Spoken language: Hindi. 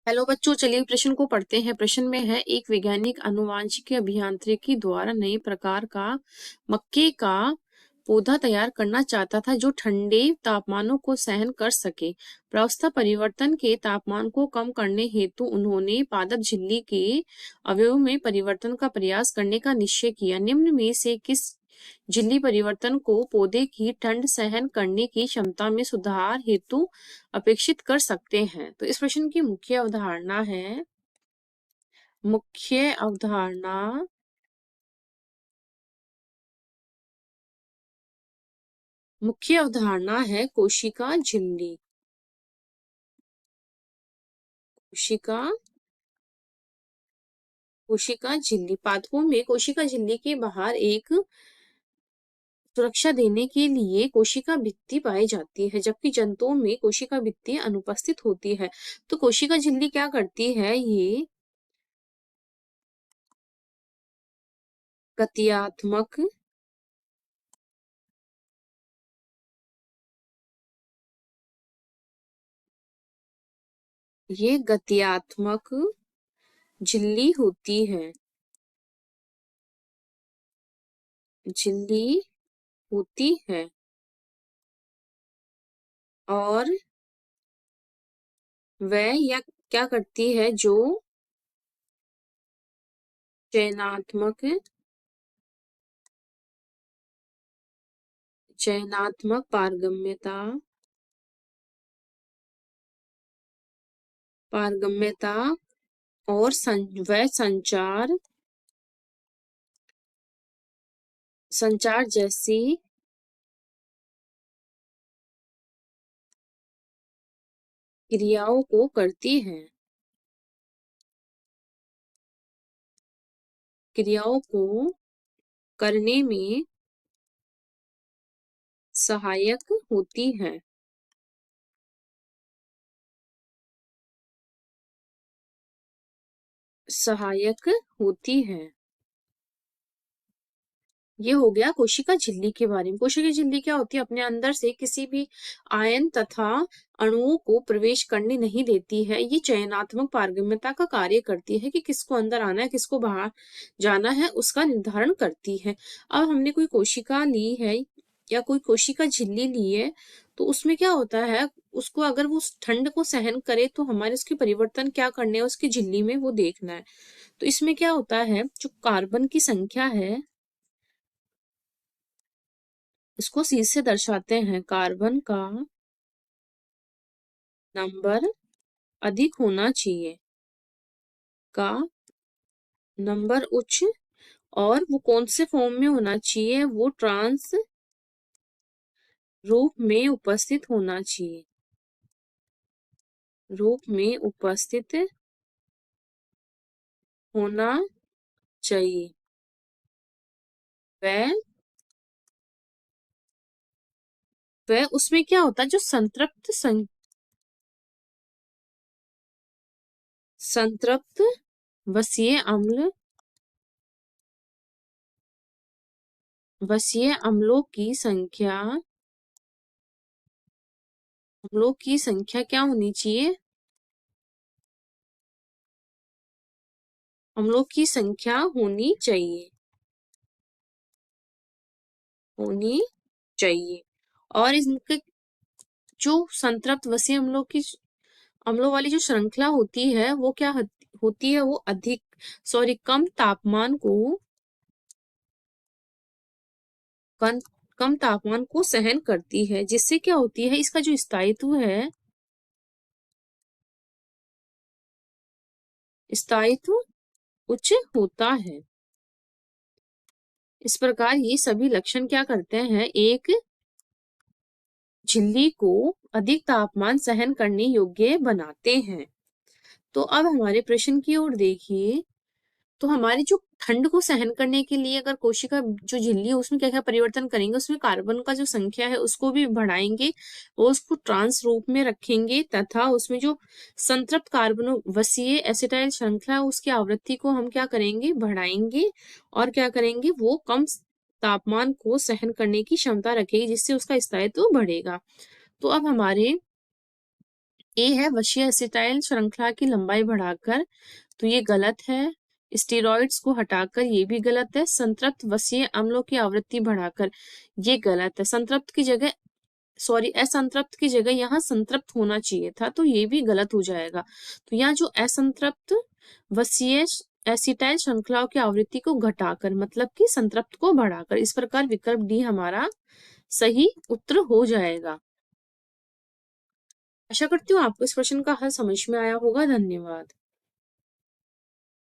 हेलो बच्चों, चलिए प्रश्न को पढ़ते हैं। प्रश्न में है, एक वैज्ञानिक आनुवांशिकी अभियांत्रिकी द्वारा नए प्रकार का मक्के का पौधा तैयार करना चाहता था जो ठंडे तापमानों को सहन कर सके। प्रावस्था परिवर्तन के तापमान को कम करने हेतु उन्होंने पादप झिल्ली के अवयव में परिवर्तन का प्रयास करने का निश्चय किया। निम्न में से किस झिल्ली परिवर्तन को पौधे की ठंड सहन करने की क्षमता में सुधार हेतु अपेक्षित कर सकते हैं? तो इस प्रश्न की मुख्य अवधारणा है, मुख्य अवधारणा मुख्य अवधारणा है कोशिका झिल्ली। कोशिका कोशिका झिल्ली पादपों में कोशिका झिल्ली के बाहर एक सुरक्षा देने के लिए कोशिका भित्ति पाई जाती है, जबकि जंतुओं में कोशिका भित्ति अनुपस्थित होती है। तो कोशिका झिल्ली क्या करती है? ये गत्यात्मक ये गत्यात्मक झिल्ली होती है। झिल्ली होती है और वह या क्या करती है, जो चयनात्मक पारगम्यता और वह संचार जैसी क्रियाओं को करती है। क्रियाओं को करने में सहायक होती है। सहायक होती है। ये हो गया कोशिका झिल्ली के बारे में। कोशिका झिल्ली क्या होती है? अपने अंदर से किसी भी आयन तथा अणुओं को प्रवेश करने नहीं देती है। ये चयनात्मक पारगम्यता का कार्य करती है कि किसको अंदर आना है, किसको बाहर जाना है, उसका निर्धारण करती है। अब हमने कोई कोशिका ली है या कोई कोशिका झिल्ली ली है, तो उसमें क्या होता है, उसको अगर वो ठंड को सहन करे तो हमारे उसके परिवर्तन क्या करने हैं उसकी झिल्ली में, वो देखना है। तो इसमें क्या होता है, जो कार्बन की संख्या है, इसको C से दर्शाते हैं। कार्बन का नंबर अधिक होना चाहिए, का नंबर उच्च, और वो कौन से फॉर्म में होना चाहिए, वो ट्रांस रूप में उपस्थित होना चाहिए। रूप में उपस्थित होना चाहिए। वह वह उसमें क्या होता है, जो संतृप्त वसीय अम्ल अम्लों की संख्या क्या होनी चाहिए? अम्लों की संख्या होनी चाहिए। और इनके जो संतृप्त वसीय अम्लों वाली जो श्रृंखला होती है, वो क्या होती है, वो कम तापमान को सहन करती है, जिससे क्या होती है, इसका जो स्थायित्व है, स्थायित्व उच्च होता है। इस प्रकार ये सभी लक्षण क्या करते हैं, एक झिल्ली को अधिक तापमान सहन करने योग्य बनाते हैं। तो अब हमारे प्रश्न की ओर देखिए। तो हमारी जो ठंड को सहन करने के लिए अगर कोशिका जो झिल्ली है उसमें क्या क्या परिवर्तन करेंगे, उसमें कार्बन का जो संख्या है उसको भी बढ़ाएंगे और उसको ट्रांस रूप में रखेंगे, तथा उसमें जो संतृप्त कार्बन वसीय एसिटाइल श्रृंखला है उसकी आवृत्ति को हम क्या करेंगे, बढ़ाएंगे। और क्या करेंगे, वो कम तापमान को सहन करने की क्षमता रखेगी, जिससे उसका स्थायित्व बढ़ेगा। तो अब हमारे ए है वशीय एसिटाइल श्रृंखला की लंबाई बढ़ाकर, तो ये गलत है। स्टेरॉइड्स को हटाकर, ये भी गलत है। संतृप्त वसीय अम्लों की आवृत्ति बढ़ाकर, ये गलत है। संतृप्त की जगह, सॉरी, असंतृप्त की जगह यहाँ संतृप्त होना चाहिए था, तो ये भी गलत हो जाएगा। तो यहाँ जो असंतृप्त वसीय एसिटाइल श्रृंखलाओं की आवृत्ति को घटाकर, मतलब कि संतृप्त को बढ़ाकर, इस प्रकार विकल्प डी हमारा सही उत्तर हो जाएगा। आशा करती हूँ आपको इस प्रश्न का हल समझ में आया होगा। धन्यवाद।